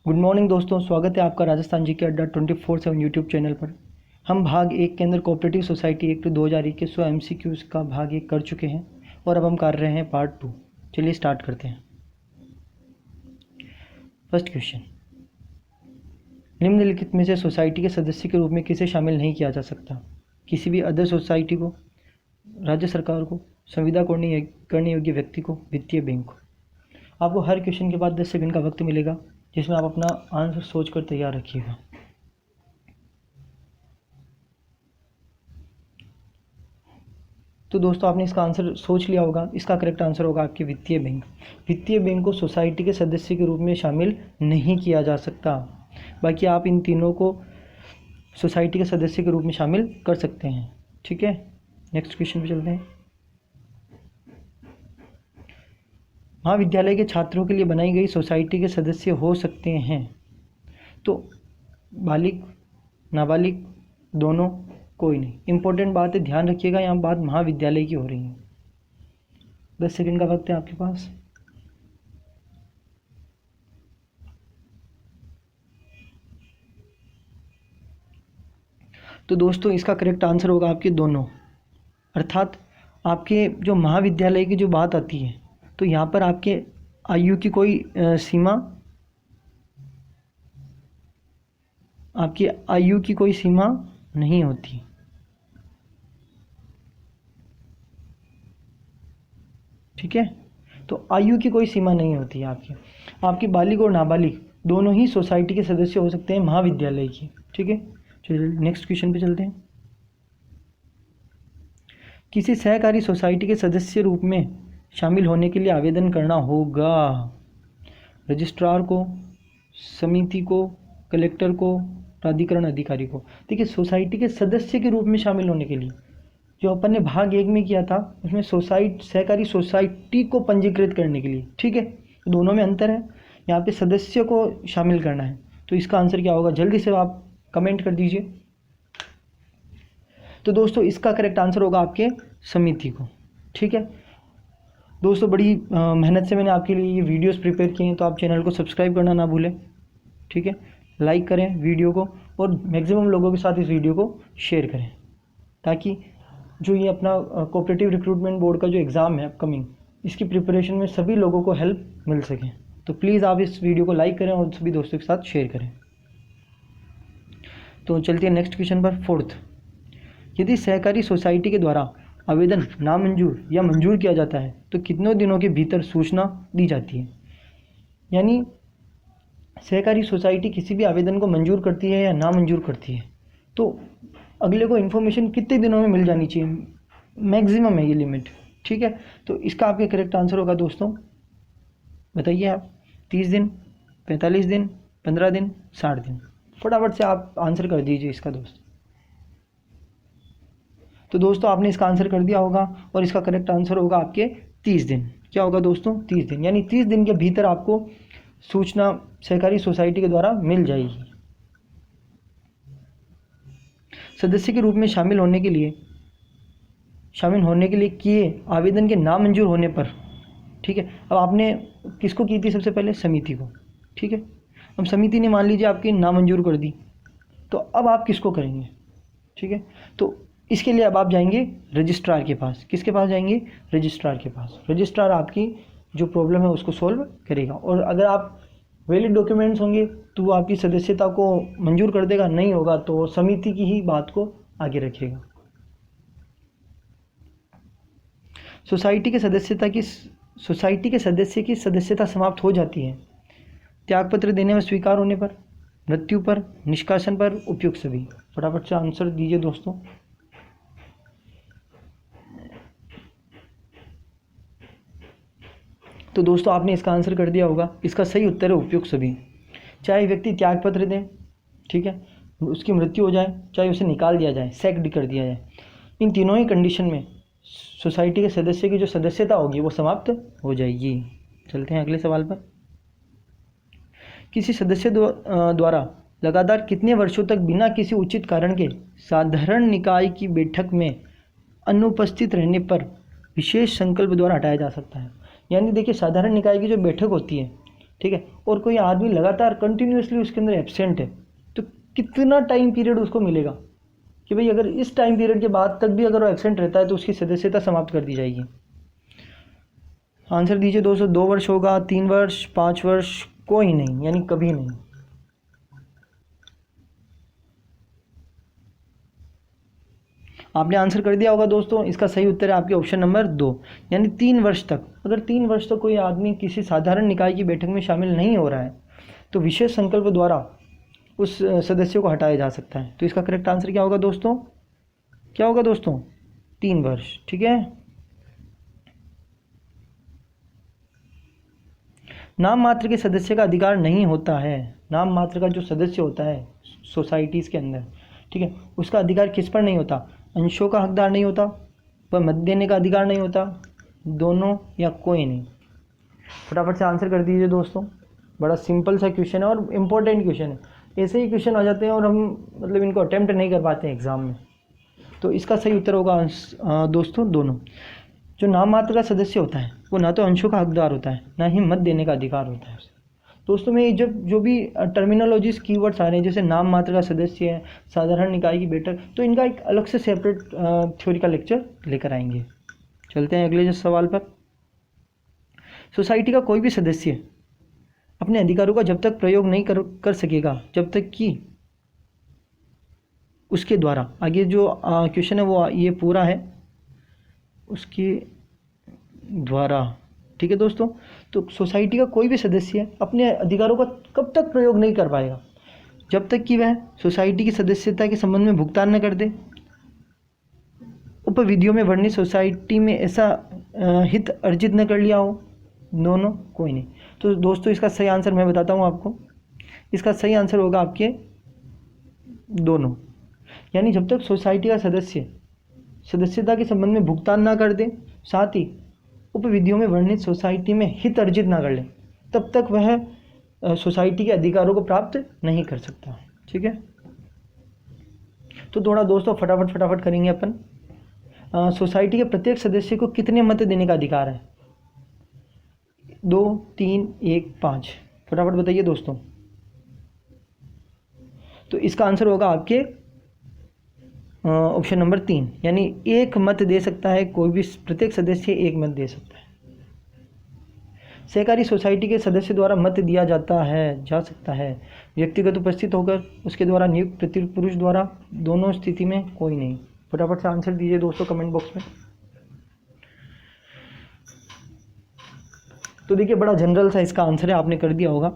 Good morning दोस्तों, स्वागत है आपका राजस्थान जी के अड्डा 24/7 यूट्यूब चैनल पर। हम भाग 1 के अंदर कोऑपरेटिव सोसाइटी एक्ट 2021 MCQs का भाग 1 कर चुके हैं और अब हम कर रहे हैं पार्ट 2। चलिए स्टार्ट करते हैं। फर्स्ट क्वेश्चन, निम्नलिखित में से सोसाइटी के सदस्य के रूप में किसे शामिल नहीं किया जा सकता? किसी भी अदर सोसाइटी को, राज्य सरकार को, संविदा करने योग्य व्यक्ति को, वित्तीय बैंक को। आपको हर क्वेश्चन के बाद 10 सेकंड का वक्त मिलेगा जिसमें आप अपना आंसर सोचकर तैयार रखिएगा। तो दोस्तों आपने इसका आंसर सोच लिया होगा। इसका करेक्ट आंसर होगा आपके वित्तीय बैंक। वित्तीय बैंक को सोसाइटी के सदस्य के रूप में शामिल नहीं किया जा सकता। बाकी आप इन तीनों को सोसाइटी के सदस्य के रूप में शामिल कर सकते हैं। ठीक है, नेक्स्ट क्वेश्चन पे चलते हैं। महाविद्यालय के छात्रों के लिए बनाई गई सोसाइटी के सदस्य हो सकते हैं तो बालिग, नाबालिग, दोनों, कोई नहीं। इंपॉर्टेंट बात है, ध्यान रखिएगा, यहाँ बात महाविद्यालय की हो रही है। 10 सेकंड का वक्त है आपके पास। तो दोस्तों इसका करेक्ट आंसर होगा आपके दोनों। अर्थात आपके जो महाविद्यालय की जो बात आती है तो यहाँ पर आपके आयु की कोई सीमा, आपकी आयु की कोई सीमा नहीं होती। ठीक है, तो आयु की कोई सीमा नहीं होती है आपकी बालिग और नाबालिग दोनों ही सोसाइटी के सदस्य हो सकते हैं महाविद्यालय की। ठीक है, चलिए नेक्स्ट क्वेश्चन पे चलते हैं। किसी सहकारी सोसाइटी के सदस्य रूप में शामिल होने के लिए आवेदन करना होगा रजिस्ट्रार को, समिति को, कलेक्टर को, प्राधिकरण अधिकारी को। देखिए, सोसाइटी के सदस्य के रूप में शामिल होने के लिए जो अपन ने भाग 1 में किया था उसमें सहकारी सोसाइटी को पंजीकृत करने के लिए, ठीक है, दोनों में अंतर है। यहाँ पे सदस्य को शामिल करना है तो इसका आंसर क्या होगा, जल्दी से आप कमेंट कर दीजिए। तो दोस्तों इसका करेक्ट आंसर होगा आपके समिति को। ठीक है दोस्तों, बड़ी मेहनत से मैंने आपके लिए ये वीडियोस प्रिपेयर किए हैं तो आप चैनल को सब्सक्राइब करना ना भूलें। ठीक है, लाइक करें वीडियो को और मैक्सिमम लोगों के साथ इस वीडियो को शेयर करें ताकि जो ये अपना कोऑपरेटिव रिक्रूटमेंट बोर्ड का जो एग्ज़ाम है अपकमिंग, इसकी प्रिपरेशन में सभी लोगों को हेल्प मिल सके। तो प्लीज़ आप इस वीडियो को लाइक करें और सभी दोस्तों के साथ शेयर करें। तो चलते हैं नेक्स्ट क्वेश्चन पर। फोर्थ, यदि सहकारी सोसाइटी के द्वारा आवेदन नामंजूर या मंजूर किया जाता है तो कितने दिनों के भीतर सूचना दी जाती है? यानी सहकारी सोसाइटी किसी भी आवेदन को मंजूर करती है या नामंजूर करती है तो अगले को इन्फॉर्मेशन कितने दिनों में मिल जानी चाहिए? मैक्सिमम है ये लिमिट। ठीक है, तो इसका आपके करेक्ट आंसर होगा दोस्तों, बताइए आप। 30 दिन, 45 दिन, 15 दिन, 60 दिन। फटाफट से आप आंसर कर दीजिए इसका दोस्त। तो दोस्तों आपने इसका आंसर कर दिया होगा और इसका करेक्ट आंसर होगा आपके 30 दिन। क्या होगा दोस्तों? 30 दिन, यानी 30 दिन के भीतर आपको सूचना सहकारी सोसाइटी के द्वारा मिल जाएगी। सदस्य के रूप में शामिल होने के लिए किए आवेदन के नामंजूर होने पर, ठीक है, अब आपने किसको की थी? सबसे पहले समिति को। ठीक है, अब समिति ने मान लीजिए आपकी नामंजूर कर दी तो अब आप किसको करेंगे? ठीक है, तो इसके लिए अब आप जाएंगे रजिस्ट्रार के पास। किसके पास जाएंगे? रजिस्ट्रार के पास। रजिस्ट्रार आपकी जो प्रॉब्लम है उसको सॉल्व करेगा और अगर आप वैलिड डॉक्यूमेंट्स होंगे तो वो आपकी सदस्यता को मंजूर कर देगा, नहीं होगा तो समिति की ही बात को आगे रखेगा। सोसाइटी के सदस्य की सदस्यता समाप्त हो जाती है त्यागपत्र देने में स्वीकार होने पर, मृत्यु पर, निष्कासन पर, उपयुक्त सभी। फटाफट से आंसर दीजिए दोस्तों। तो दोस्तों आपने इसका आंसर कर दिया होगा। इसका सही उत्तर है उपयुक्त सभी। चाहे व्यक्ति त्यागपत्र दे, ठीक है, उसकी मृत्यु हो जाए, चाहे उसे निकाल दिया जाए, सैक्ड कर दिया जाए, इन तीनों ही कंडीशन में सोसाइटी के सदस्य की जो सदस्यता होगी वो समाप्त हो जाएगी। चलते हैं अगले सवाल पर। किसी सदस्य द्वारा लगातार कितने वर्षों तक बिना किसी उचित कारण के साधारण निकाय की बैठक में अनुपस्थित रहने पर विशेष संकल्प द्वारा हटाया जा सकता है? यानी देखिए, साधारण निकाय की जो बैठक होती है ठीक है, और कोई आदमी लगातार कंटिन्यूसली उसके अंदर एब्सेंट है, तो कितना टाइम पीरियड उसको मिलेगा कि भाई अगर इस टाइम पीरियड के बाद तक भी अगर वो एब्सेंट रहता है तो उसकी सदस्यता समाप्त कर दी जाएगी। आंसर दीजिए दोस्तों, 2 वर्ष होगा, 3 वर्ष, 5 वर्ष, कोई नहीं, यानी कभी नहीं। आपने आंसर कर दिया होगा दोस्तों, इसका सही उत्तर है आपके ऑप्शन नंबर 2, यानी 3 वर्ष तक। अगर 3 वर्ष तक कोई आदमी किसी साधारण निकाय की बैठक में शामिल नहीं हो रहा है तो विशेष संकल्प द्वारा उस सदस्य को हटाया जा सकता है। तो इसका करेक्ट आंसर क्या होगा दोस्तों, क्या होगा दोस्तों, 3 वर्ष। ठीक है, नाम मात्र के सदस्य का अधिकार नहीं होता है। नाम मात्र का जो सदस्य होता है सोसाइटीज़ के अंदर, ठीक है, उसका अधिकार किस पर नहीं होता, अंशों का हकदार नहीं होता, पर मत देने का अधिकार नहीं होता, दोनों या कोई नहीं। फटाफट से आंसर कर दीजिए दोस्तों, बड़ा सिंपल सा क्वेश्चन है और इम्पोर्टेंट क्वेश्चन है। ऐसे ही क्वेश्चन आ जाते हैं और हम मतलब इनको अटेम्प्ट नहीं कर पाते हैं एग्ज़ाम में। तो इसका सही उत्तर होगा दोस्तों दोनों। जो नाम मात्र का सदस्य होता है वो ना तो अंशों का हकदार होता है, ना ही मत देने का अधिकार होता है। दोस्तों में जब जो भी टर्मिनोलॉजीज कीवर्ड्स आ रहे हैं, जैसे नाम मात्र का सदस्य है, साधारण निकाय की बैठक, तो इनका एक अलग से सेपरेट थ्योरी का लेक्चर लेकर आएंगे। चलते हैं अगले सवाल पर। सोसाइटी का कोई भी सदस्य अपने अधिकारों का जब तक प्रयोग नहीं कर सकेगा जब तक कि उसके द्वारा, आगे जो क्वेश्चन है वो ये पूरा है, उसके द्वारा, ठीक है दोस्तों। तो सोसाइटी का कोई भी सदस्य अपने अधिकारों का कब तक प्रयोग नहीं कर पाएगा, जब तक कि वह सोसाइटी की सदस्यता के संबंध में भुगतान न कर दे, उपविधियों में वर्णित सोसाइटी में ऐसा हित अर्जित न कर लिया हो, दोनों, कोई नहीं। तो दोस्तों इसका सही आंसर मैं बताता हूँ आपको, इसका सही आंसर होगा आपके दोनों, यानी जब तक सोसाइटी का सदस्य सदस्यता के संबंध में भुगतान ना कर दे, साथ ही उपविधियों में वर्णित सोसाइटी में हित अर्जित ना कर ले, तब तक वह सोसाइटी के अधिकारों को प्राप्त नहीं कर सकता। ठीक है, तो थोड़ा दोस्तों फटाफट करेंगे अपन। सोसाइटी के प्रत्येक सदस्य को कितने मत देने का अधिकार है, 2, 3, 1, 5, फटाफट बताइए दोस्तों। तो इसका आंसर होगा आपके ऑप्शन नंबर 3, यानी 1 मत दे सकता है कोई भी, प्रत्येक सदस्य 1 मत दे सकता है। सहकारी सोसाइटी के सदस्य द्वारा मत दिया जा सकता है व्यक्तिगत उपस्थित होकर, उसके द्वारा नियुक्त प्रतिपुरुष द्वारा, दोनों स्थिति में कोई नहीं। फटाफट से आंसर दीजिए दोस्तों कमेंट बॉक्स में। तो देखिए बड़ा जनरल सा इसका आंसर है, आपने कर दिया होगा।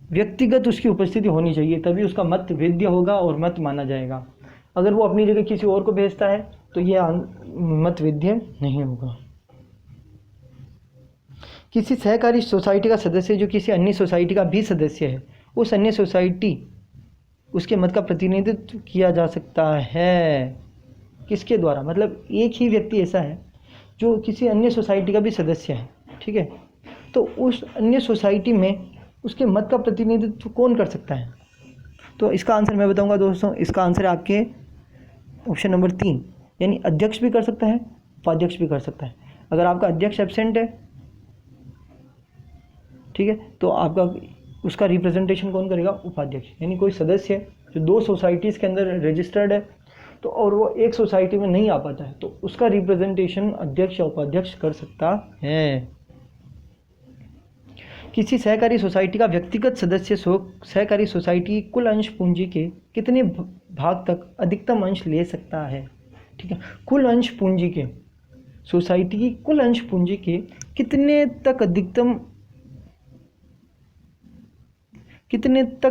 व्यक्तिगत उसकी उपस्थिति होनी चाहिए, तभी उसका मत वैध होगा और मत माना जाएगा। अगर वो अपनी जगह किसी और को भेजता है तो ये मत वैध नहीं होगा। किसी सहकारी सोसाइटी का सदस्य जो किसी अन्य सोसाइटी का भी सदस्य है, उस अन्य सोसाइटी उसके मत का प्रतिनिधित्व किया जा सकता है। किसके द्वारा, मतलब एक ही व्यक्ति ऐसा है जो किसी अन्य सोसाइटी का भी सदस्य है, ठीक है, तो उस अन्य सोसाइटी में उसके मत का प्रतिनिधित्व कौन कर सकता है। तो इसका आंसर मैं बताऊंगा दोस्तों, इसका आंसर है आपके ऑप्शन नंबर 3, यानी अध्यक्ष भी कर सकता है, उपाध्यक्ष भी कर सकता है। अगर आपका अध्यक्ष एब्सेंट है, ठीक है, तो आपका उसका रिप्रेजेंटेशन कौन करेगा, उपाध्यक्ष। यानी कोई सदस्य जो 2 सोसाइटीज़ के अंदर रजिस्टर्ड है तो और वो एक सोसाइटी में नहीं आ पाता है, तो उसका रिप्रेजेंटेशन अध्यक्ष या उपाध्यक्ष कर सकता है। किसी सहकारी सोसाइटी का व्यक्तिगत सदस्य सहकारी सोसाइटी की कुल अंश पूंजी के कितने भाग तक अधिकतम अंश ले सकता है। ठीक है, कुल अंश पूंजी के, सोसाइटी की कुल अंश पूंजी के कितने तक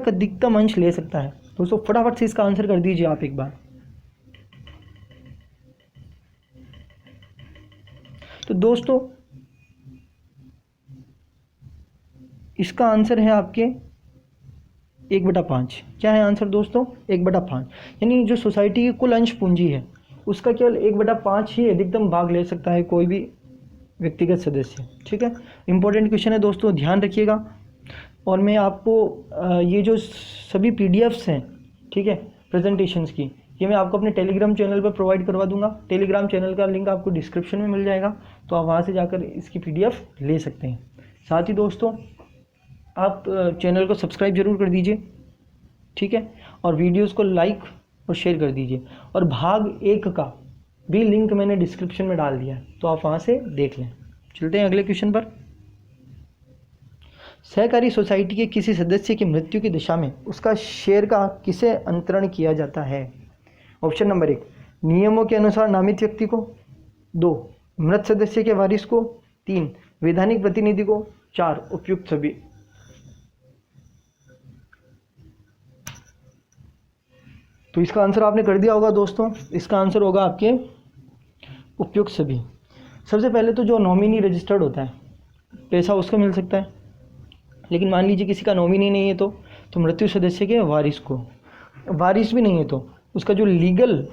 अधिकतम अंश ले सकता है। दोस्तों फटाफट से इसका आंसर कर दीजिए आप एक बार। तो दोस्तों इसका आंसर है आपके 1/5। क्या है आंसर दोस्तों, 1/5, यानी जो सोसाइटी की कुल अंश पूंजी है उसका केवल 1/5 ही अधिकतम भाग ले सकता है कोई भी व्यक्तिगत सदस्य। ठीक है, इंपॉर्टेंट क्वेश्चन है दोस्तों, ध्यान रखिएगा। और मैं आपको ये जो सभी PDFs हैं, ठीक है, प्रेजेंटेशंस की, ये मैं आपको अपने टेलीग्राम चैनल पर प्रोवाइड करवा दूंगा। टेलीग्राम चैनल का लिंक आपको डिस्क्रिप्शन में मिल जाएगा, तो आप वहाँ से जाकर इसकी PDF ले सकते हैं। साथ ही दोस्तों आप चैनल को सब्सक्राइब जरूर कर दीजिए, ठीक है, और वीडियोस को लाइक और शेयर कर दीजिए। और भाग 1 का भी लिंक मैंने डिस्क्रिप्शन में डाल दिया है, तो आप वहाँ से देख लें। चलते हैं अगले क्वेश्चन पर। सहकारी सोसाइटी के किसी सदस्य की मृत्यु की दशा में उसका शेयर का किसे अंतरण किया जाता है? ऑप्शन नंबर 1, नियमों के अनुसार नामित व्यक्ति को। 2, मृत सदस्य के वारिस को। 3, वैधानिक प्रतिनिधि को। 4, उपयुक्त सभी। तो इसका आंसर आपने कर दिया होगा दोस्तों। इसका आंसर होगा आपके उपयुक्त सभी। सबसे पहले तो जो नॉमिनी रजिस्टर्ड होता है, पैसा उसको मिल सकता है, लेकिन मान लीजिए किसी का नॉमिनी नहीं है तो मृत्यु सदस्य के वारिस को। वारिस भी नहीं है तो उसका जो लीगल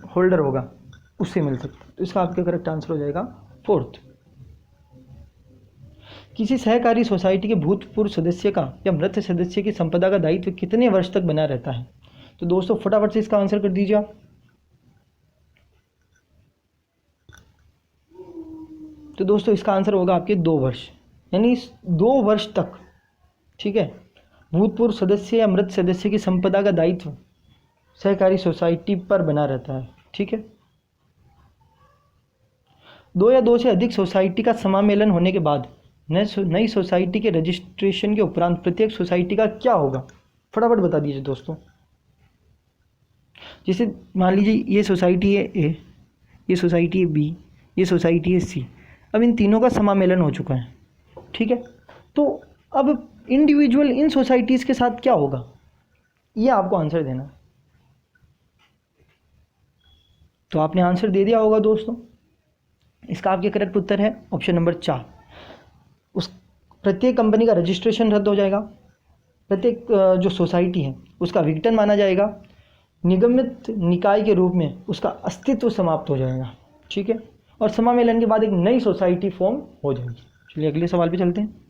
होल्डर होगा उससे मिल सकता है। तो इसका आपका करेक्ट आंसर हो जाएगा 4th। किसी सहकारी सोसाइटी के भूतपूर्व सदस्य का या मृत सदस्य की संपदा का दायित्व कितने वर्ष तक बना रहता है? तो दोस्तों फटाफट से इसका आंसर कर दीजिए आप। तो दोस्तों इसका आंसर होगा आपके 2 वर्ष, यानी 2 वर्ष तक, ठीक है, भूतपूर्व सदस्य या मृत सदस्य की संपदा का दायित्व सहकारी सोसाइटी पर बना रहता है, ठीक है। 2 या 2 से अधिक सोसाइटी का समामेलन होने के बाद नई सोसाइटी के रजिस्ट्रेशन के उपरांत प्रत्येक सोसाइटी का क्या होगा? फटाफट बता दीजिए दोस्तों। जैसे मान लीजिए ये सोसाइटी है ए, ये सोसाइटी है बी, ये सोसाइटी है सी। अब इन तीनों का समामेलन हो चुका है, ठीक है। तो अब इंडिविजुअल इन सोसाइटीज़ के साथ क्या होगा, ये आपको आंसर देना। तो आपने आंसर दे दिया होगा दोस्तों। इसका आपके करेक्ट उत्तर है ऑप्शन नंबर 4। उस प्रत्येक कंपनी का रजिस्ट्रेशन रद्द हो जाएगा, प्रत्येक जो सोसाइटी है उसका विघटन माना जाएगा, निगमित निकाय के रूप में उसका अस्तित्व समाप्त हो जाएगा, ठीक है, और समामेलन के बाद एक नई सोसाइटी फॉर्म हो जाएगी। चलिए अगले सवाल पे चलते हैं।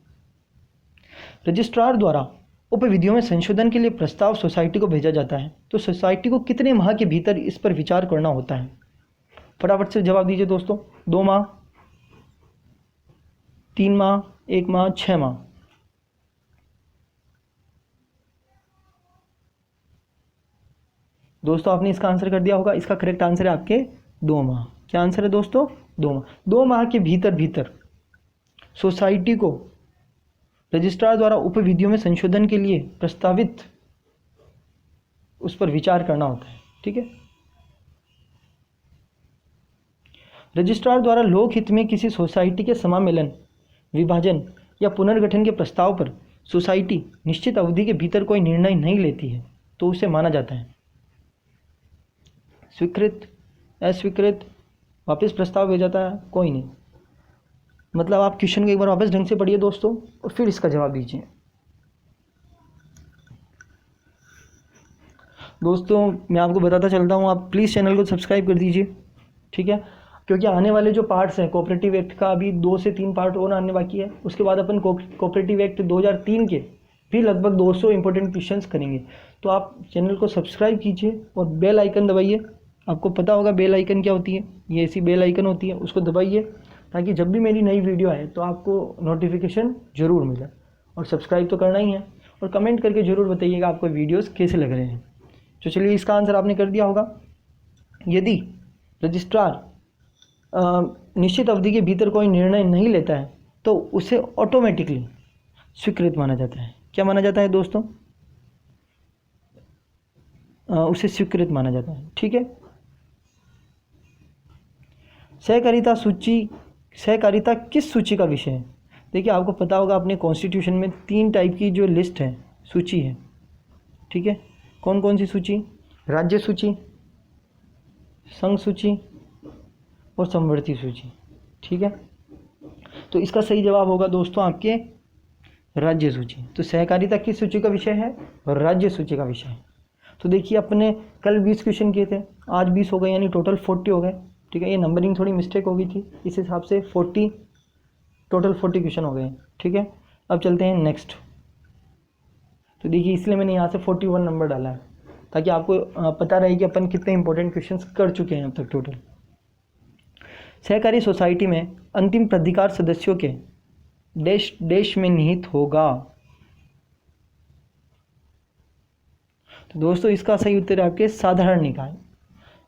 रजिस्ट्रार द्वारा उपविधियों में संशोधन के लिए प्रस्ताव सोसाइटी को भेजा जाता है, तो सोसाइटी को कितने माह के भीतर इस पर विचार करना होता है? फटाफट से जवाब दीजिए दोस्तों। 2 माह, 3 माह, 1 माह, 6 माह। दोस्तों आपने इसका आंसर कर दिया होगा। इसका करेक्ट आंसर है आपके 2 माह। क्या आंसर है दोस्तों? 2 माह। 2 माह के भीतर सोसाइटी को रजिस्ट्रार द्वारा उपविधियों में संशोधन के लिए प्रस्तावित उस पर विचार करना होता है, ठीक है। रजिस्ट्रार द्वारा लोकहित में किसी सोसाइटी के समामेलन, विभाजन या पुनर्गठन के प्रस्ताव पर सोसाइटी निश्चित अवधि के भीतर कोई निर्णय नहीं लेती है तो उसे माना जाता है स्वीकृत, अस्वीकृत, वापस प्रस्ताव भेजा जाता है, कोई नहीं। मतलब आप क्वेश्चन को एक बार वापस ढंग से पढ़िए दोस्तों और फिर इसका जवाब दीजिए। दोस्तों मैं आपको बताता चलता हूँ, आप प्लीज़ चैनल को सब्सक्राइब कर दीजिए, ठीक है, क्योंकि आने वाले जो पार्ट्स हैं कोऑपरेटिव एक्ट का अभी 2 से 3 पार्ट और आने बाकी है। उसके बाद अपन कोऑपरेटिव एक्ट 2003 के भी लगभग 200 इंपॉर्टेंट क्वेश्चंस करेंगे। तो आप चैनल को सब्सक्राइब कीजिए और बेल आइकन दबाइए। आपको पता होगा बेल आइकन क्या होती है, ये ऐसी बेल आइकन होती है, उसको दबाइए ताकि जब भी मेरी नई वीडियो आए तो आपको नोटिफिकेशन ज़रूर मिले। और सब्सक्राइब तो करना ही है और कमेंट करके ज़रूर बताइएगा आपको वीडियोस कैसे लग रहे हैं। तो चलिए इसका आंसर आपने कर दिया होगा। यदि रजिस्ट्रार निश्चित अवधि के भीतर कोई निर्णय नहीं लेता है तो उसे ऑटोमेटिकली स्वीकृत माना जाता है। क्या माना जाता है दोस्तों? उसे स्वीकृत माना जाता है, ठीक है। सहकारिता किस सूची का विषय है? देखिए आपको पता होगा अपने कॉन्स्टिट्यूशन में 3 टाइप की जो लिस्ट है, सूची है, ठीक है। कौन कौन सी सूची? राज्य सूची, संघ सूची और समवर्ती सूची, ठीक है। तो इसका सही जवाब होगा दोस्तों आपके राज्य सूची। तो सहकारिता किस सूची का विषय है? राज्य सूची का विषय है। तो देखिए अपने कल 20 क्वेश्चन किए थे, आज 20 हो गए, यानी टोटल 40 हो गए, ठीक है। ये नंबरिंग थोड़ी मिस्टेक हो गई थी, इस हिसाब से 40 टोटल 40 क्वेश्चन हो गए, ठीक है। अब चलते हैं नेक्स्ट। तो देखिए इसलिए मैंने यहाँ से 41 नंबर डाला है ताकि आपको पता रहे कि अपन कितने इंपॉर्टेंट क्वेश्चंस कर चुके हैं अब तक टोटल। सहकारी सोसाइटी में अंतिम प्राधिकार सदस्यों के देश में निहित होगा। तो दोस्तों इसका सही उत्तर है आपके साधारण निकाय।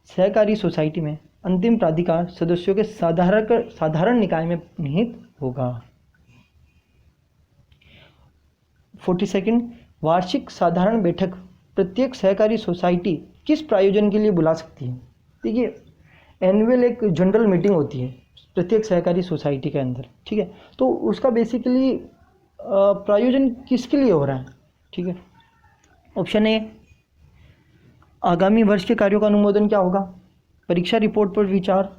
सहकारी सोसाइटी में अंतिम प्राधिकार सदस्यों के साधारण निकाय में निहित होगा। 42 वार्षिक साधारण बैठक प्रत्येक सहकारी सोसाइटी किस प्रायोजन के लिए बुला सकती है? देखिए, एनुअल एक जनरल मीटिंग होती है प्रत्येक सहकारी सोसाइटी के अंदर, ठीक है। तो उसका बेसिकली प्रायोजन किसके लिए हो रहा है? ठीक है, ऑप्शन ए, आगामी वर्ष के कार्यों का अनुमोदन क्या होगा, परीक्षा रिपोर्ट पर विचार,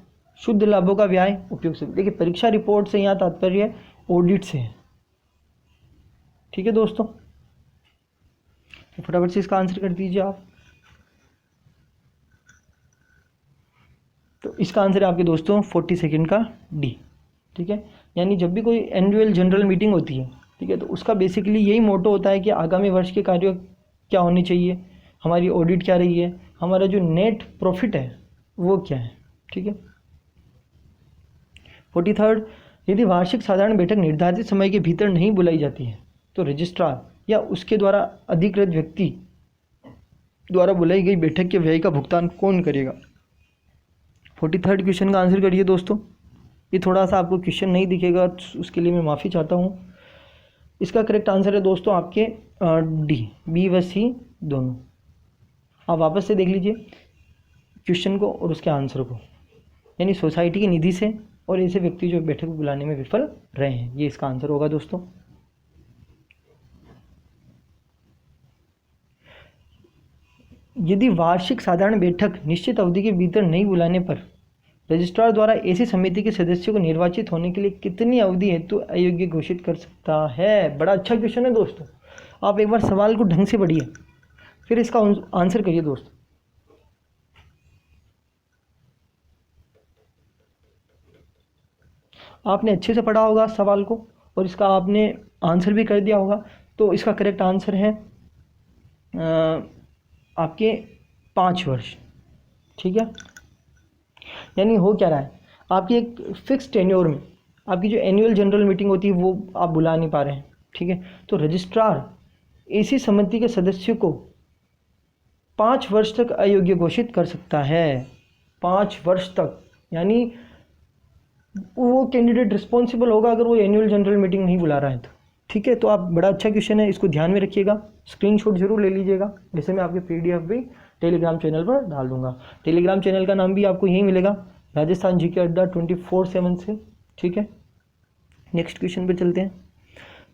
शुद्ध लाभों का व्यय, उपयोग से। देखिए, परीक्षा रिपोर्ट से यहाँ तात्पर्य ऑडिट से है, ठीक है दोस्तों। तो फटाफट से इसका आंसर कर दीजिए आप। तो इसका आंसर है आपके दोस्तों 42 का डी, ठीक है। यानी जब भी कोई एनुअल जनरल मीटिंग होती है, ठीक है, तो उसका बेसिकली यही मोटो होता है कि आगामी वर्ष के कार्य क्या होने चाहिए, हमारी ऑडिट क्या रही है, हमारा जो नेट प्रॉफिट है वो क्या है, ठीक है। 43 यदि वार्षिक साधारण बैठक निर्धारित समय के भीतर नहीं बुलाई जाती है तो रजिस्ट्रार या उसके द्वारा अधिकृत व्यक्ति द्वारा बुलाई गई बैठक के व्यय का भुगतान कौन करेगा? 43 क्वेश्चन का आंसर करिए दोस्तों। ये थोड़ा सा आपको क्वेश्चन नहीं दिखेगा, उसके लिए मैं माफ़ी चाहता हूँ। इसका करेक्ट आंसर है दोस्तों आपके डी, बी व सी दोनों। आप वापस से देख लीजिए क्वेश्चन को और उसके आंसर को, यानी सोसाइटी की निधि से और ऐसे व्यक्ति जो बैठक बुलाने में विफल रहे हैं, ये इसका आंसर होगा दोस्तों। यदि वार्षिक साधारण बैठक निश्चित अवधि के भीतर नहीं बुलाने पर रजिस्ट्रार द्वारा ऐसी समिति के सदस्यों को निर्वाचित होने के लिए कितनी अवधि हेतु अयोग्य घोषित कर सकता है? बड़ा अच्छा क्वेश्चन है दोस्तों। आप एक बार सवाल को ढंग से पढ़िए, फिर इसका आंसर करिए दोस्तों। आपने अच्छे से पढ़ा होगा सवाल को और इसका आपने आंसर भी कर दिया होगा। तो इसका करेक्ट आंसर है आपके 5 वर्ष, ठीक है। यानी हो क्या रहा है, आपकी एक फिक्स टेन्योर में आपकी जो एनुअल जनरल मीटिंग होती है वो आप बुला नहीं पा रहे हैं, ठीक है। तो रजिस्ट्रार ऐसी समिति के सदस्यों को 5 वर्ष तक अयोग्य घोषित कर सकता है। 5 वर्ष तक, यानी वो कैंडिडेट रिस्पॉन्सिबल होगा अगर वो एनुअल जनरल मीटिंग नहीं बुला रहा है तो, ठीक है। तो आप, बड़ा अच्छा क्वेश्चन है, इसको ध्यान में रखिएगा, स्क्रीनशॉट जरूर ले लीजिएगा। जैसे मैं आपके PDF भी टेलीग्राम चैनल पर डाल दूंगा। टेलीग्राम चैनल का नाम भी आपको यही मिलेगा, राजस्थान GK अड्डा 24/7 से, ठीक है। नेक्स्ट क्वेश्चन पे चलते हैं।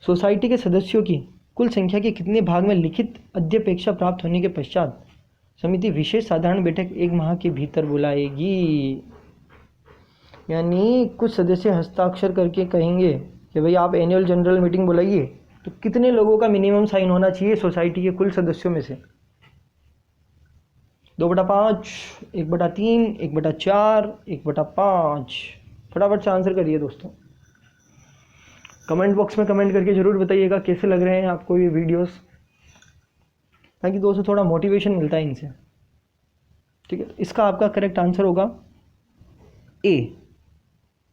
सोसाइटी के सदस्यों की कुल संख्या के कितने भाग में लिखित अध्यपेक्षा प्राप्त होने के पश्चात समिति विशेष साधारण बैठक 1 माह के भीतर बुलाएगी? यानी कुछ सदस्य हस्ताक्षर करके कहेंगे कि भाई आप एनुअल जनरल मीटिंग बुलाइए, तो कितने लोगों का मिनिमम साइन होना चाहिए सोसाइटी के कुल सदस्यों में से? 2/5, 1/3, 1/4, 1/5। फटाफट से आंसर करिए दोस्तों। कमेंट बॉक्स में कमेंट करके ज़रूर बताइएगा कैसे लग रहे हैं आपको ये वीडियोस, ताकि दोस्तों थोड़ा मोटिवेशन मिलता है इनसे, ठीक है। इसका आपका करेक्ट आंसर होगा ए,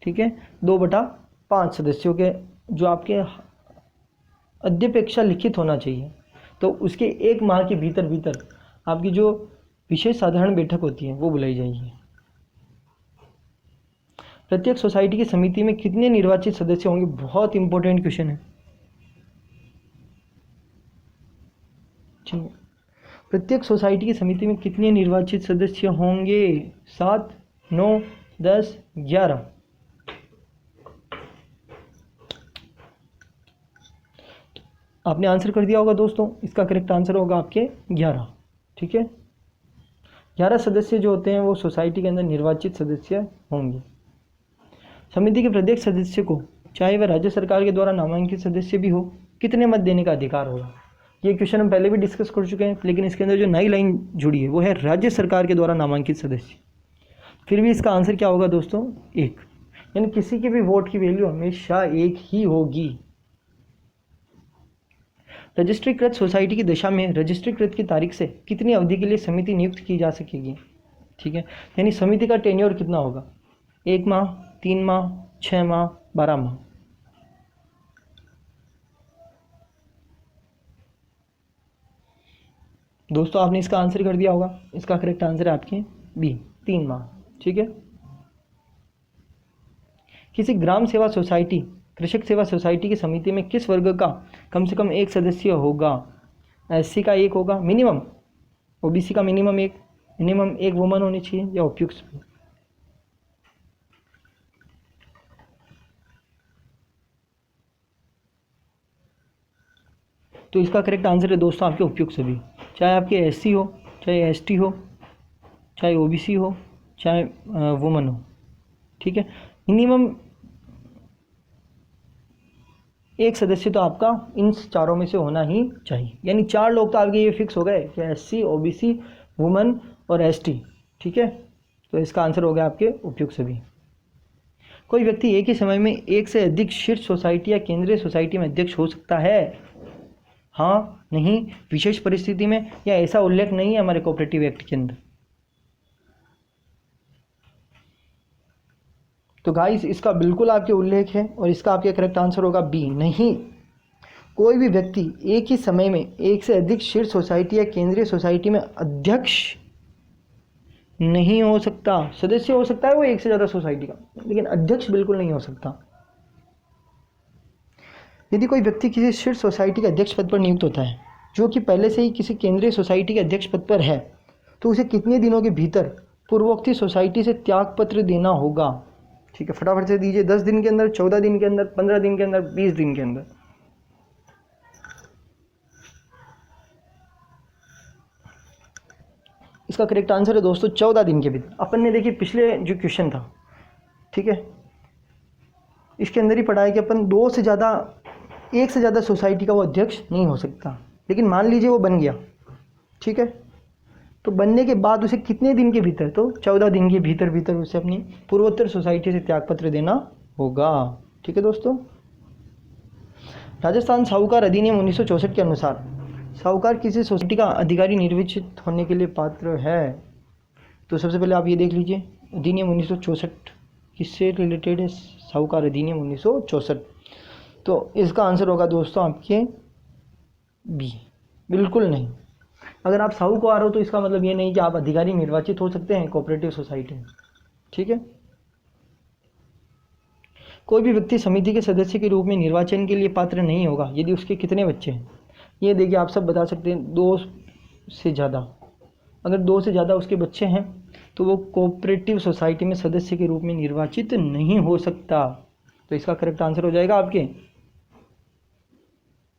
ठीक है। 2/5 सदस्यों के जो आपके अध्यपेक्षा लिखित होना चाहिए, तो उसके 1 माह के भीतर आपकी जो विशेष साधारण बैठक होती है वो बुलाई जाएगी। प्रत्येक सोसाइटी की समिति में कितने निर्वाचित सदस्य होंगे? बहुत इंपॉर्टेंट क्वेश्चन है, ठीक है। प्रत्येक सोसाइटी की समिति में कितने निर्वाचित सदस्य होंगे? 7, 9, 10, 11। आपने आंसर कर दिया होगा दोस्तों। इसका करेक्ट आंसर होगा आपके 11, ठीक है। 11 सदस्य जो होते हैं वो सोसाइटी के अंदर निर्वाचित सदस्य होंगे। समिति के प्रत्येक सदस्य को, चाहे वह राज्य सरकार के द्वारा नामांकित सदस्य भी हो, कितने मत देने का अधिकार होगा? ये क्वेश्चन हम पहले भी डिस्कस कर चुके हैं, लेकिन इसके अंदर जो नई लाइन जुड़ी है वो है राज्य सरकार के द्वारा नामांकित सदस्य। फिर भी इसका आंसर क्या होगा दोस्तों? 1। यानी किसी के भी वोट की वैल्यू हमेशा 1 ही होगी। रजिस्ट्रीकृत सोसाइटी की दशा में रजिस्ट्रीकृत की तारीख से कितनी अवधि के लिए समिति नियुक्त की जा सकेगी? ठीक है, यानी समिति का टेन्योर कितना होगा? 1 माह, 3 माह, 6 माह, 12 माह। दोस्तों आपने इसका आंसर कर दिया होगा। इसका करेक्ट आंसर है आपके बी, 3 माह। ठीक है। किसी ग्राम सेवा सोसाइटी, कृषक सेवा सोसाइटी की समिति में किस वर्ग का कम से कम एक सदस्य होगा? एससी का एक होगा मिनिमम, ओबीसी का मिनिमम एक वुमन होनी चाहिए, या उपयुक्त? तो इसका करेक्ट आंसर है दोस्तों आपके उपयुक्त सभी, चाहे आपके एससी हो, चाहे एसटी हो, चाहे ओबीसी हो, चाहे वुमन हो। ठीक है। मिनिमम एक सदस्य तो आपका इन चारों में से होना ही चाहिए, यानी 4 लोग तो आपके ये फिक्स हो गए कि एससी, ओबीसी, वुमन और एसटी। ठीक है। तो इसका आंसर हो गया आपके उपयुक्त सभी। कोई व्यक्ति एक ही समय में एक से अधिक शीर्ष सोसाइटी या केंद्रीय सोसाइटी में अध्यक्ष हो सकता है? हाँ, नहीं, विशेष परिस्थिति में, या ऐसा उल्लेख नहीं है हमारे कोऑपरेटिव एक्ट के अंदर। तो गाइस इसका बिल्कुल आपके उल्लेख है, और इसका आपके करेक्ट आंसर होगा बी, नहीं। कोई भी व्यक्ति एक ही समय में एक से अधिक शीर्ष सोसाइटी या केंद्रीय सोसाइटी में अध्यक्ष नहीं हो सकता। सदस्य हो सकता है वो एक से ज़्यादा सोसाइटी का, लेकिन अध्यक्ष बिल्कुल नहीं हो सकता। यदि कोई व्यक्ति किसी शीर्ष सोसाइटी के अध्यक्ष पद पर नियुक्त होता है, जो कि पहले से ही किसी केंद्रीय सोसाइटी के अध्यक्ष पद पर है, तो उसे कितने दिनों के भीतर पूर्वोक्त सोसाइटी से त्यागपत्र देना होगा? ठीक है, फटाफट से दीजिए। 10 दिन के अंदर, 14 दिन के अंदर, 15 दिन के अंदर, 20 दिन के अंदर। इसका करेक्ट आंसर है दोस्तों 14 दिन के भीतर। अपन ने देखिए पिछले जो क्वेश्चन था, ठीक है, इसके अंदर ही पढ़ा है कि अपन एक से ज़्यादा सोसाइटी का वो अध्यक्ष नहीं हो सकता। लेकिन मान लीजिए वो बन गया, ठीक है, तो बनने के बाद उसे कितने दिन के भीतर? तो 14 दिन के भीतर उसे अपनी पूर्वोत्तर सोसाइटी से त्यागपत्र देना होगा। ठीक है दोस्तों। राजस्थान साहूकार अधिनियम 1964 के अनुसार साहूकार किसी सोसाइटी का अधिकारी निर्वाचित होने के लिए पात्र है? तो सबसे पहले आप ये देख लीजिए, अधिनियम 1964 किससे रिलेटेड है? साहूकार अधिनियम 1964। तो इसका आंसर होगा दोस्तों आपके बी, बिल्कुल नहीं। अगर आप साहूकार हो तो इसका मतलब ये नहीं कि आप अधिकारी निर्वाचित हो सकते हैं कोऑपरेटिव सोसाइटी में। ठीक है। कोई भी व्यक्ति समिति के सदस्य के रूप में निर्वाचन के लिए पात्र नहीं होगा यदि उसके कितने बच्चे हैं? ये देखिए आप सब बता सकते हैं, 2 से ज़्यादा। अगर 2 से ज़्यादा उसके बच्चे हैं तो वो कोऑपरेटिव सोसाइटी में सदस्य के रूप में निर्वाचित नहीं हो सकता। तो इसका करेक्ट आंसर हो जाएगा आपके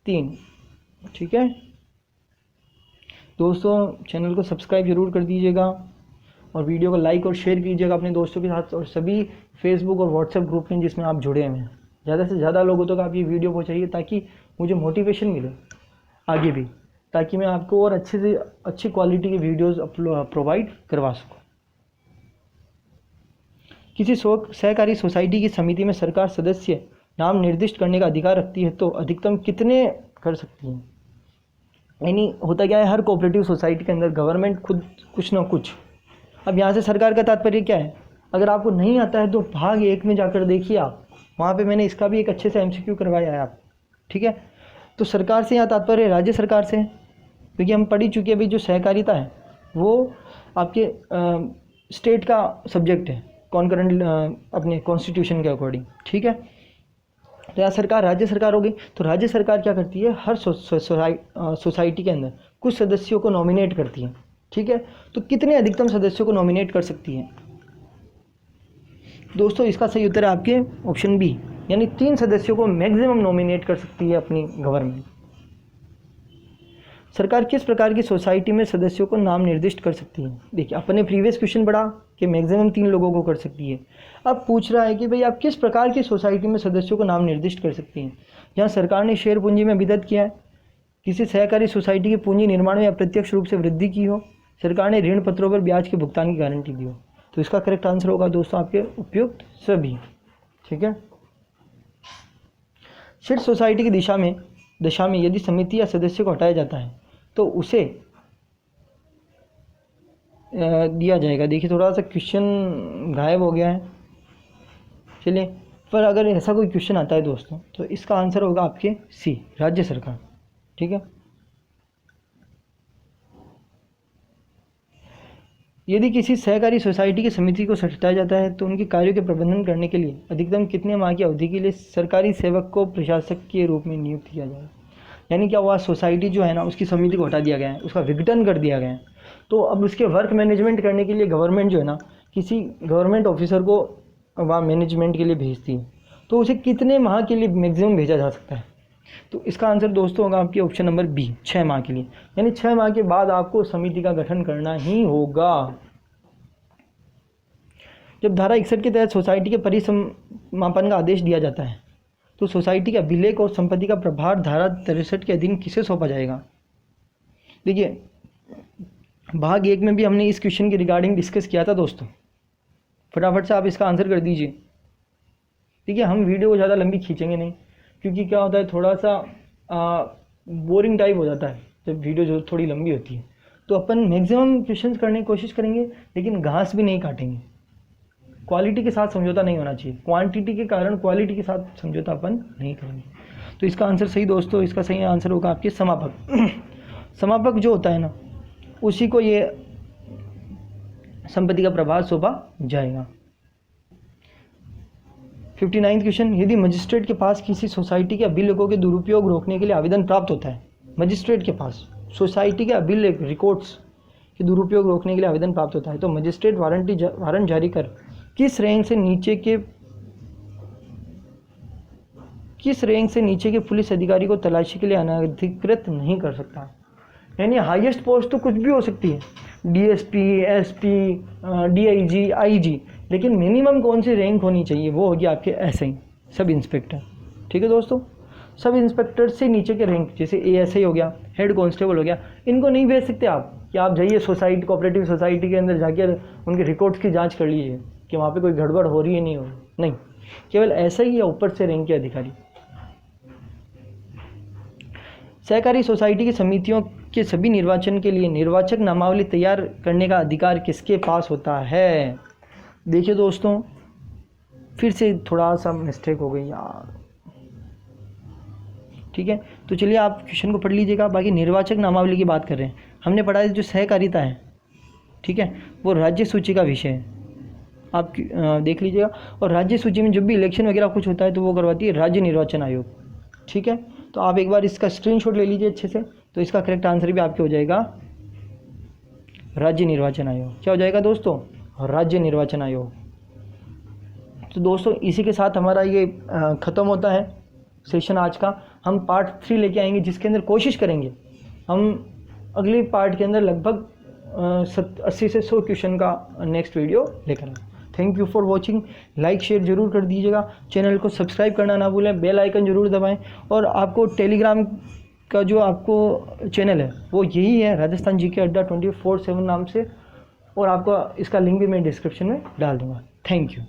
3। ठीक है दोस्तों, चैनल को सब्सक्राइब जरूर कर दीजिएगा और वीडियो को लाइक और शेयर कीजिएगा अपने दोस्तों के साथ, और सभी फेसबुक और व्हाट्सएप ग्रुप में जिसमें आप जुड़े हैं ज़्यादा से ज़्यादा लोगों तक आप ये वीडियो पहुँचाइए, ताकि मुझे मोटिवेशन मिले आगे भी, ताकि मैं आपको और अच्छे से अच्छी क्वालिटी के वीडियोस प्रोवाइड करवा सकूँ। किसी सहकारी सोसाइटी की समिति में सरकार सदस्य नाम निर्दिष्ट करने का अधिकार रखती है, तो अधिकतम कितने कर सकती है? यानी होता क्या है, हर कोऑपरेटिव सोसाइटी के अंदर गवर्नमेंट खुद कुछ ना कुछ, अब यहाँ से सरकार का तात्पर्य क्या है? अगर आपको नहीं आता है तो भाग 1 में जाकर देखिए आप, वहाँ पे मैंने इसका भी एक अच्छे से MCQ करवाया है आप। ठीक है। तो सरकार से यहाँ तात्पर्य राज्य सरकार से, क्योंकि हम पढ़ ही चुके हैं भाई, जो सहकारिता है वो आपके स्टेट का सब्जेक्ट है, कॉन्करेंट अपने कॉन्स्टिट्यूशन के अकॉर्डिंग। ठीक है। तो यहाँ सरकार राज्य सरकार हो गई, तो राज्य सरकार क्या करती है, हर सोसाइटी के अंदर कुछ सदस्यों को नॉमिनेट करती है। ठीक है। तो कितने अधिकतम सदस्यों को नॉमिनेट कर सकती है दोस्तों? इसका सही उत्तर है आपके ऑप्शन बी, यानी 3 सदस्यों को मैक्सिमम नॉमिनेट कर सकती है अपनी गवर्नमेंट। सरकार किस प्रकार की सोसाइटी में सदस्यों को नाम निर्दिष्ट कर सकती है? देखिए अपने प्रीवियस क्वेश्चन पढ़ा कि मैक्सिमम 3 लोगों को कर सकती है। अब पूछ रहा है कि भाई आप किस प्रकार की सोसाइटी में सदस्यों को नाम निर्दिष्ट कर सकती हैं? जहाँ सरकार ने शेयर पूंजी में विदत किया है, किसी सहकारी सोसाइटी की पूंजी निर्माण में अप्रत्यक्ष रूप से वृद्धि की हो, सरकार ने ऋण पत्रों पर ब्याज के भुगतान की गारंटी दी हो। तो इसका करेक्ट आंसर होगा दोस्तों आपके उपयुक्त सभी। ठीक है। शीर्ष सोसाइटी की दशा में यदि समिति या सदस्य को हटाया जाता है तो उसे दिया जाएगा। देखिए थोड़ा सा क्वेश्चन गायब हो गया है, चलिए, पर अगर ऐसा कोई क्वेश्चन आता है दोस्तों तो इसका आंसर होगा आपके सी, राज्य सरकार। ठीक है। यदि किसी सहकारी सोसाइटी की समिति को हटाया जाता है तो उनके कार्यों के प्रबंधन करने के लिए अधिकतम कितने माह की अवधि के लिए सरकारी सेवक को प्रशासक के रूप में नियुक्त किया जाए। यानी क्या हुआ, सोसाइटी जो है ना उसकी समिति को हटा दिया गया है, उसका विघटन कर दिया गया है, तो अब उसके वर्क मैनेजमेंट करने के लिए गवर्नमेंट जो है ना किसी गवर्नमेंट ऑफिसर को वहाँ मैनेजमेंट के लिए भेजती है, तो उसे कितने माह के लिए मैक्सिमम भेजा जा सकता है। तो इसका आंसर दोस्तों होगा आपके ऑप्शन नंबर बी, 6 माह के लिए। यानी 6 माह के बाद आपको समिति का गठन करना ही होगा। जब धारा 61 के तहत सोसाइटी के परिसमापन का आदेश दिया जाता है तो सोसाइटी के अभिलेख और संपत्ति का प्रभार धारा 63 के अधीन किसे सौंपा जाएगा। देखिए भाग 1 में भी हमने इस क्वेश्चन के रिगार्डिंग डिस्कस किया था दोस्तों, फटाफट से आप इसका आंसर कर दीजिए। ठीक है, हम वीडियो को ज़्यादा लंबी खींचेंगे नहीं, क्योंकि क्या होता है थोड़ा सा बोरिंग टाइप हो जाता है जब वीडियो जो थोड़ी लंबी होती है। तो अपन मैक्सिमम क्वेश्चंस करने की कोशिश करेंगे, लेकिन घास भी नहीं काटेंगे। क्वालिटी के साथ समझौता नहीं होना चाहिए, क्वांटिटी के कारण क्वालिटी के साथ समझौता अपन नहीं करेंगे। तो इसका आंसर सही दोस्तों, इसका सही आंसर होगा आपके समापक। समापक जो होता है ना उसी को ये संपत्ति का प्रभार सौंपा जाएगा। 59वां क्वेश्चन, यदि मजिस्ट्रेट के पास किसी सोसाइटी के अभिलेखों के दुरुपयोग रोकने के लिए आवेदन प्राप्त होता है, मजिस्ट्रेट के पास सोसाइटी के अभिलेख रिकॉर्ड्स के दुरुपयोग रोकने के लिए आवेदन प्राप्त होता है, तो मजिस्ट्रेट वारंट जारी कर किस रैंक से नीचे के पुलिस अधिकारी को तलाशी के लिए अनधिकृत नहीं कर सकता। यानी हाईएस्ट पोस्ट तो कुछ भी हो सकती है, डीएसपी, एसपी, डीआईजी, आईजी, लेकिन मिनिमम कौन सी रैंक होनी चाहिए वो होगी आपके एसआई, सब इंस्पेक्टर। ठीक है दोस्तों, सब इंस्पेक्टर से नीचे के रैंक जैसे एएसआई हो गया, हेड कांस्टेबल हो गया, इनको नहीं भेज सकते आप कि आप जाइए सोसाइटी, कोऑपरेटिव सोसाइटी के अंदर जाके उनके रिकॉर्ड्स की जांच कर लीजिए कि वहाँ पे कोई गड़बड़ हो रही है नहीं हो रही, नहीं, केवल एसआई या ऊपर से रैंक के अधिकारी। सहकारी सोसाइटी की समितियों के सभी निर्वाचन के लिए निर्वाचक नामावली तैयार करने का अधिकार किसके पास होता है। देखिए दोस्तों, फिर से थोड़ा सा मिस्टेक हो गई यार। ठीक है, तो चलिए आप क्वेश्चन को पढ़ लीजिएगा। बाकी निर्वाचक नामावली की बात कर रहे हैं, हमने पढ़ा है जो सहकारिता है, ठीक है, वो राज्य सूची का विषय है, आप देख लीजिएगा। और राज्य सूची में जब भी इलेक्शन वगैरह कुछ होता है तो वो करवाती है राज्य निर्वाचन आयोग। ठीक है, तो आप एक बार इसका स्क्रीनशॉट ले लीजिए अच्छे से, तो इसका करेक्ट आंसर भी आपके हो जाएगा राज्य निर्वाचन आयोग। क्या हो जाएगा दोस्तों, राज्य निर्वाचन आयोग। तो दोस्तों इसी के साथ हमारा ये ख़त्म होता है सेशन आज का। हम पार्ट 3 लेके आएंगे, जिसके अंदर कोशिश करेंगे हम अगले पार्ट के अंदर लगभग 80 से 100 क्वेश्चन का नेक्स्ट वीडियो लेकर आए। Thank you for watching. Like share जरूर कर दीजिएगा, चैनल को सब्सक्राइब करना ना भूलें, बेल आइकन जरूर दबाएं। और आपको टेलीग्राम का जो आपको चैनल है वो यही है, राजस्थान जीके अड्डा 24/7 नाम से, और आपको इसका लिंक भी मैं डिस्क्रिप्शन में डाल दूँगा। Thank you.